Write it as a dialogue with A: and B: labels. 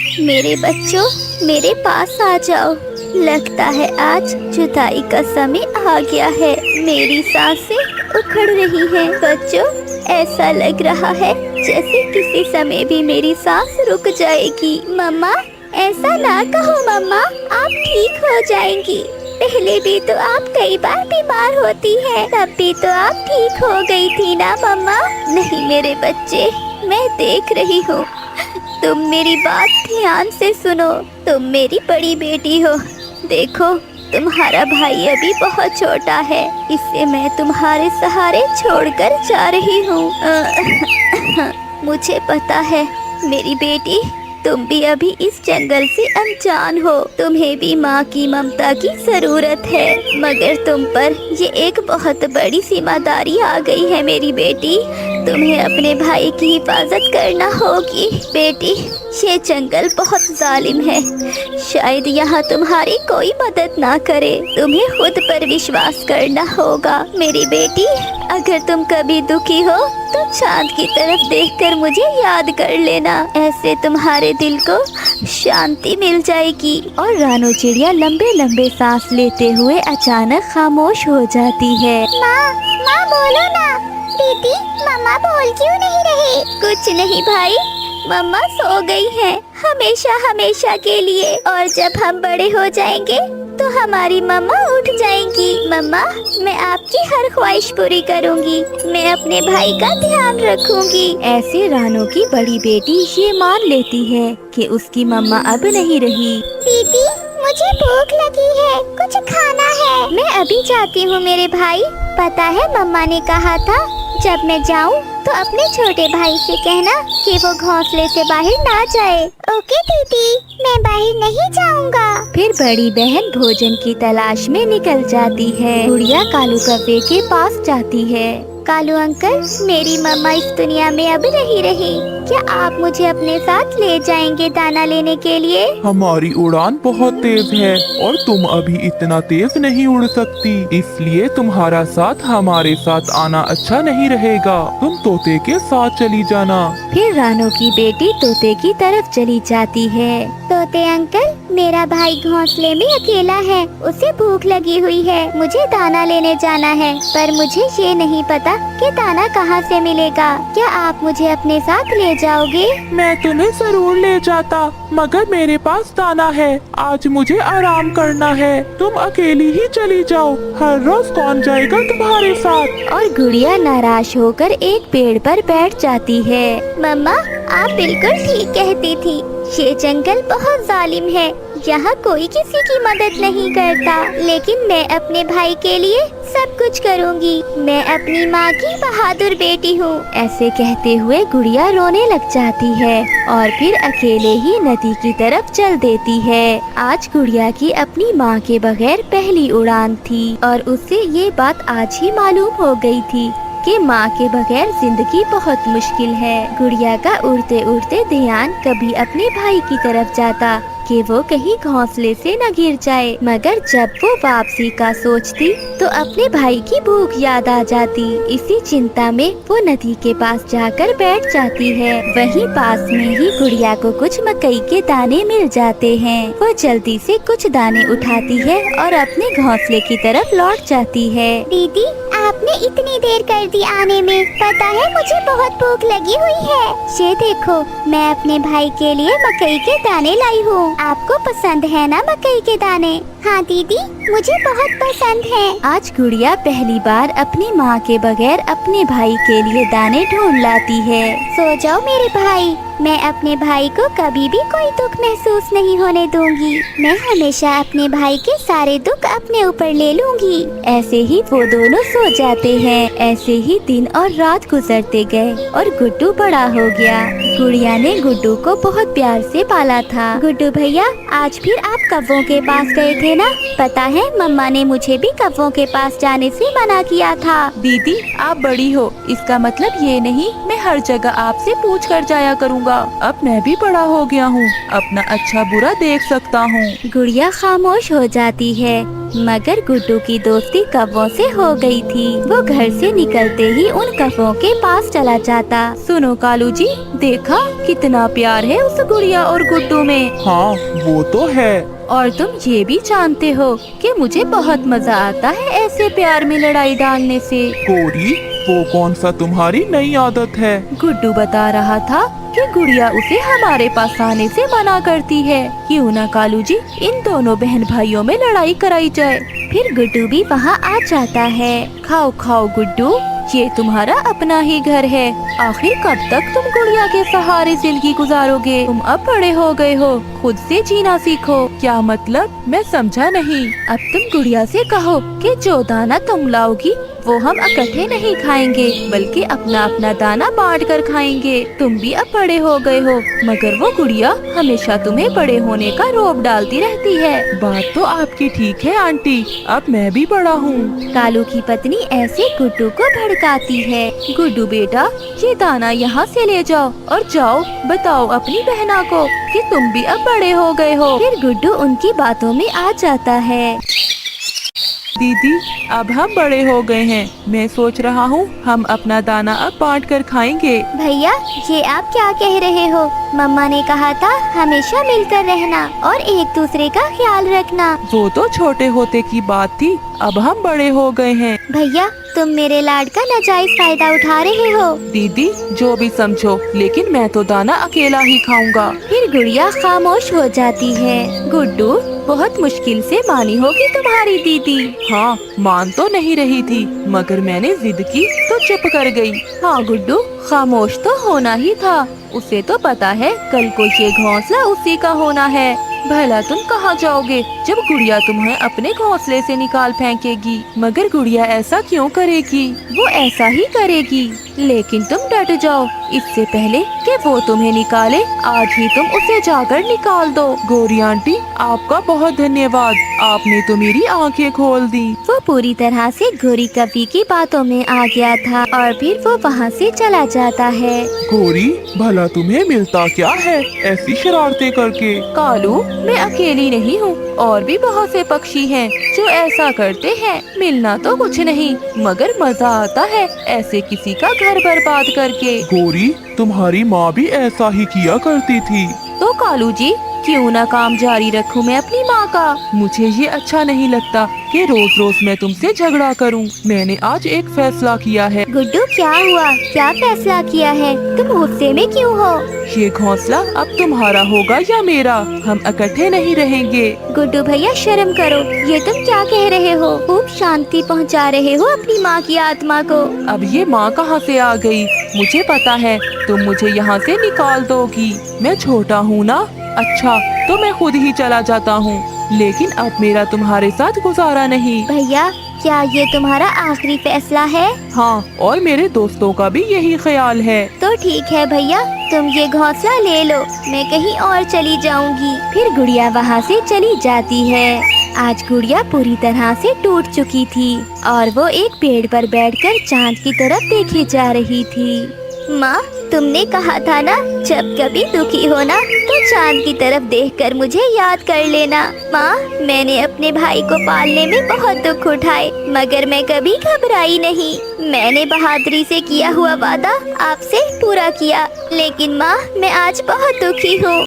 A: मेरे बच्चों, मेरे पास आ जाओ। लगता है आज जुदाई का समय आ गया है। मेरी सांसें उखड़ रही हैं। बच्चों, ऐसा लग रहा है जैसे किसी समय भी मेरी सांस रुक जाएगी। मम्मा, ऐसा ना कहो मम्मा, आप ठीक हो जाएंगी। पहले भी तो आप कई बार बीमार होती हैं, तब भी तो आप ठीक हो गई थी ना मम्मा। नहीं मेरे बच्चे, मैं देख रही हूँ। तुम मेरी बात ध्यान से सुनो। तुम मेरी बड़ी बेटी हो। देखो, तुम्हारा भाई अभी बहुत छोटा है, इसे मैं तुम्हारे सहारे छोड़कर जा रही हूँ। मुझे पता है मेरी बेटी, तुम भी अभी इस जंगल से अनजान हो। तुम्हें भी माँ की ममता की जरूरत है, मगर तुम पर ये एक बहुत बड़ी जिम्मेदारी आ गई है मेरी बेटी। तुम्हें अपने भाई की हिफाजत करना होगी। बेटी, ये जंगल बहुत जालिम है। शायद यहाँ तुम्हारी कोई मदद ना करे। तुम्हें खुद पर विश्वास करना होगा मेरी बेटी। अगर तुम कभी दुखी हो तो चांद की तरफ देखकर मुझे याद कर लेना। ऐसे तुम्हारे दिल को शांति मिल जाएगी।
B: और रानो चिड़िया लंबे लंबे सांस लेते हुए अचानक खामोश हो जाती है।
A: माँ बोलो ना। दीदी, मम्मा बोल क्यों नहीं रही? कुछ नहीं भाई, मम्मा सो गई हैं हमेशा हमेशा के लिए। और जब हम बड़े हो जाएंगे तो हमारी मम्मा उठ जाएंगी। मम्मा, मैं आपकी हर ख्वाहिश पूरी करूंगी। मैं अपने भाई का ध्यान रखूंगी।
B: ऐसे रानो की बड़ी बेटी ये मान लेती है कि उसकी मम्मा अब नहीं रही।
A: दीदी, मुझे भूख लगी है, कुछ खाना है। मैं अभी जाती हूँ मेरे भाई। पता है मम्मा ने कहा था जब मैं जाऊँ तो अपने छोटे भाई से कहना कि वो घोंसले से बाहर ना जाए। ओके दीदी, मैं बाहर नहीं जाऊँगा।
B: फिर बड़ी बहन भोजन की तलाश में निकल जाती है। गुड़िया कालू कव्वे के पास जाती है।
A: कालू अंकल, मेरी मम्मा इस दुनिया में अब नहीं रही। क्या आप मुझे अपने साथ ले जाएंगे दाना लेने के लिए?
C: हमारी उड़ान बहुत तेज है और तुम अभी इतना तेज नहीं उड़ सकती, इसलिए तुम्हारा साथ हमारे साथ आना अच्छा नहीं रहेगा। तुम तोते के साथ चली जाना।
B: फिर रानो की बेटी तोते की तरफ चली जाती है।
A: तोते अंकल, मेरा भाई घोंसले में अकेला है, उसे भूख लगी हुई है। मुझे दाना लेने जाना है, पर मुझे ये नहीं पता कि दाना कहाँ से मिलेगा। क्या आप मुझे अपने साथ ले जाओगे?
C: मैं तुम्हें जरूर ले जाता, मगर मेरे पास दाना है। आज मुझे आराम करना है, तुम अकेली ही चली जाओ। हर रोज कौन जाएगा तुम्हारे साथ?
B: और गुड़िया नाराज होकर एक पेड़ पर बैठ जाती है।
A: मम्मा, आप बिल्कुल ठीक कहती थी। ये जंगल बहुत जालिम है, यहाँ कोई किसी की मदद नहीं करता, लेकिन मैं अपने भाई के लिए सब कुछ करूँगी। मैं अपनी माँ की बहादुर बेटी हूँ।
B: ऐसे कहते हुए गुड़िया रोने लग जाती है और फिर अकेले ही नदी की तरफ चल देती है। आज गुड़िया की अपनी माँ के बगैर पहली उड़ान थी और उसे ये बात आज ही मालूम हो गई थी कि माँ के बगैर जिंदगी बहुत मुश्किल है। गुड़िया का उड़ते उड़ते ध्यान कभी अपने भाई की तरफ जाता कि वो कहीं घोंसले से न गिर जाए, मगर जब वो वापसी का सोचती तो अपने भाई की भूख याद आ जाती। इसी चिंता में वो नदी के पास जाकर बैठ जाती है। वहीं पास में ही गुड़िया को कुछ मकई के दाने मिल जाते हैं। वो जल्दी से कुछ दाने उठाती है और अपने घोंसले की तरफ लौट जाती है।
A: दीदी, आपने इतनी देर कर दी आने में। पता है मुझे बहुत भूख लगी हुई है। ये देखो, मैं अपने भाई के लिए मकई के दाने लाई हूँ। आपको पसंद है ना मकई के दाने? हाँ दीदी, मुझे बहुत पसंद है।
B: आज गुड़िया पहली बार अपनी माँ के बगैर अपने भाई के लिए दाने ढूंढ लाती है।
A: सो जाओ मेरे भाई, मैं अपने भाई को कभी भी कोई दुख महसूस नहीं होने दूंगी। मैं हमेशा अपने भाई के सारे दुख अपने ऊपर ले लूंगी।
B: ऐसे ही वो दोनों सो जाते हैं। ऐसे ही दिन और रात गुजरते गए और गुड्डू बड़ा हो गया। गुड़िया ने गुड्डू को बहुत प्यार से पाला था।
A: गुड्डू भैया, आज फिर आप कव्वों के पास गए थे ना? पता है मम्मा ने मुझे भी कव्वों के पास जाने से मना किया था।
D: दीदी, आप बड़ी हो, इसका मतलब ये नहीं मैं हर जगह आपसे पूछ कर जाया करूँगा। होगा। अब मैं भी बड़ा हो गया हूँ, अपना अच्छा बुरा देख सकता हूँ।
B: गुड़िया खामोश हो जाती है, मगर गुड्डू की दोस्ती कौवों से हो गई थी। वो घर से निकलते ही उन कौवों के पास चला जाता।
D: सुनो कालू जी, देखा कितना प्यार है उस गुड़िया और गुड्डू में।
C: हाँ वो तो है।
D: और तुम ये भी जानते हो कि मुझे बहुत मजा आता है ऐसे प्यार में लड़ाई डालने से।
C: गौरी, वो कौन सा तुम्हारी नई आदत है?
D: गुड्डू बता रहा था कि गुड़िया उसे हमारे पास आने से मना करती है। क्यों ना कालू जी, इन दोनों बहन भाइयों में लड़ाई कराई जाए।
B: फिर गुड्डू भी वहाँ आ जाता है।
D: खाओ खाओ गुड्डू, ये तुम्हारा अपना ही घर है। आखिर कब तक तुम गुड़िया के सहारे जिंदगी गुजारोगे? तुम अब बड़े हो गए हो, खुद से जीना सीखो। क्या मतलब? मैं समझा नहीं। अब तुम गुड़िया से कहो कि जो दाना तुम लाओगी वो हम इकट्ठे नहीं खाएंगे, बल्कि अपना अपना दाना बांट कर खाएंगे। तुम भी अब बड़े हो गए हो, मगर वो गुड़िया हमेशा तुम्हें बड़े होने का रौब डालती रहती है। बात तो आपकी ठीक है आंटी, अब मैं भी बड़ा हूँ।
B: कालू की पत्नी ऐसे गुड्डू को भड़काती है।
D: गुड्डू बेटा, ये दाना यहाँ से ले जाओ और जाओ बताओ अपनी बहना को कि तुम भी अब बड़े हो गए हो।
B: फिर गुड्डू उनकी बातों में आ जाता है।
D: दीदी, अब हम बड़े हो गए हैं, मैं सोच रहा हूँ हम अपना दाना अब बांट कर खाएंगे।
A: भैया, ये आप क्या कह रहे हो? मम्मा ने कहा था हमेशा मिलकर रहना और एक दूसरे का ख्याल रखना।
D: वो तो छोटे होते की बात थी, अब हम बड़े हो गए हैं।
A: भैया, तुम मेरे लाड का नाजायज फायदा उठा रहे हो।
D: दीदी, जो भी समझो, लेकिन मैं तो दाना अकेला ही खाऊंगा।
B: फिर गुड़िया खामोश हो जाती है।
D: गुड्डू, बहुत मुश्किल से मानी होगी तुम्हारी दीदी। हाँ, मान तो नहीं रही थी, मगर मैंने जिद की तो चुप कर गई। हाँ गुड्डू, खामोश तो होना ही था। उसे तो पता है कल को ये घोंसला उसी का होना है। भला तुम कहाँ जाओगे जब गुड़िया तुम्हें अपने घोंसले से निकाल फेंकेगी? मगर गुड़िया ऐसा क्यों करेगी? वो ऐसा ही करेगी, लेकिन तुम डट जाओ। इससे पहले कि वो तुम्हें निकाले, आज ही तुम उसे जाकर निकाल दो। गौरी आंटी, आपका बहुत धन्यवाद, आपने तो मेरी आंखें खोल दी।
B: वो पूरी तरह से गौरी कवि की बातों में आ गया था और फिर वो वहाँ से चला जाता है।
C: गौरी, भला तुम्हें मिलता क्या है ऐसी शरारतें करके?
D: कालू, मैं अकेली नहीं हूँ, और भी बहुत से पक्षी हैं जो ऐसा करते हैं। मिलना तो कुछ नहीं, मगर मजा आता है ऐसे किसी का घर बर्बाद करके।
C: गौरी, तुम्हारी माँ भी ऐसा ही किया करती थी।
D: तो कालू जी, क्यों ना काम जारी रखूं मैं अपनी माँ का? मुझे ये अच्छा नहीं लगता कि रोज रोज मैं तुमसे झगड़ा करूं। मैंने आज एक फैसला किया है।
A: गुड्डू, क्या हुआ? क्या फैसला किया है? तुम गुस्से में क्यों हो?
D: ये घोंसला अब तुम्हारा होगा या मेरा? हम इकट्ठे नहीं रहेंगे।
A: गुड्डू भैया, शर्म करो, ये तुम क्या कह रहे हो? खूब शांति पहुंचा रहे हो अपनी माँ की आत्मा को।
D: अब ये माँ कहाँ से आ गई? मुझे पता है तुम मुझे यहाँ से निकाल दोगी। मैं छोटा हूँ ना। अच्छा, तो मैं खुद ही चला जाता हूँ, लेकिन अब मेरा तुम्हारे साथ गुजारा नहीं।
A: भैया, क्या ये तुम्हारा आखिरी फैसला है?
D: हाँ, और मेरे दोस्तों का भी यही ख्याल है।
A: तो ठीक है भैया, तुम ये घोंसला ले लो, मैं कहीं और चली जाऊंगी।
B: फिर गुड़िया वहाँ से चली जाती है। आज गुड़िया पूरी तरह से टूट चुकी थी और वो एक पेड़ पर बैठकर चांद की तरफ देखे जा रही थी।
A: माँ, तुमने कहा था ना, जब कभी दुखी हो ना तो चांद की तरफ देखकर मुझे याद कर लेना। माँ, मैंने अपने भाई को पालने में बहुत दुख उठाए, मगर मैं कभी घबराई नहीं। मैंने बहादुरी से किया हुआ वादा आपसे पूरा किया, लेकिन माँ, मैं आज बहुत दुखी हूँ।